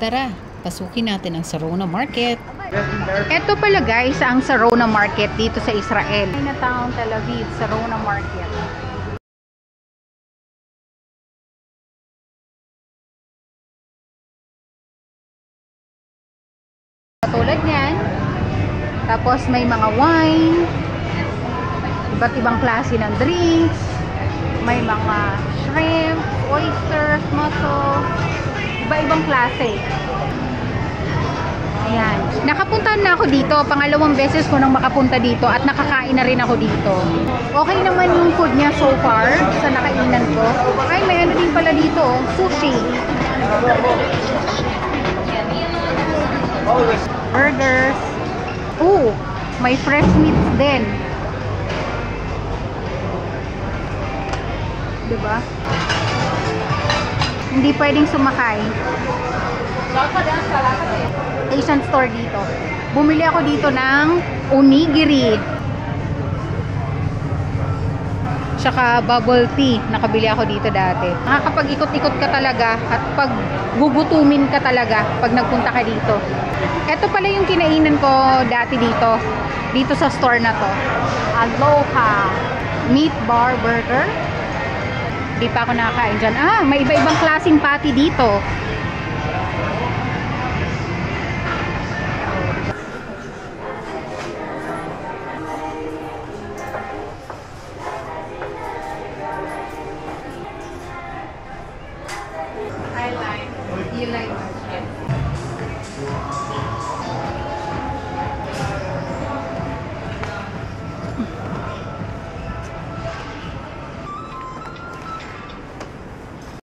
Tara, pasukin natin ang Sarona Market. Ito pala guys, ang Sarona Market dito sa Israel. Chinatown, Tel Aviv, Sarona Market. Tulad niyan. Tapos may mga wine, iba't ibang klase ng drinks, may mga shrimp, oysters, mussel, iba-ibang klase. Ayan. Nakapunta na ako dito. Pangalawang beses ko nang makapunta dito at nakakain na rin ako dito. Okay naman yung food niya so far sa nakainan ko. Ay, may ano din pala dito, sushi. Burgers. Oh, may fresh meat din. Diba? Hindi pwedeng sumakay. Asian store dito. Bumili ako dito ng onigiri. Tsaka bubble tea. Nakabili ako dito dati. Nakakapag-ikot-ikot ka talaga at pag gugutumin ka talaga pag nagpunta ka dito. Ito pala yung kinainan ko dati dito. Dito sa store na to. Aloha Meat Bar Burger. Hindi pa ako nakakain dyan. Ah, may iba-ibang klaseng patty dito.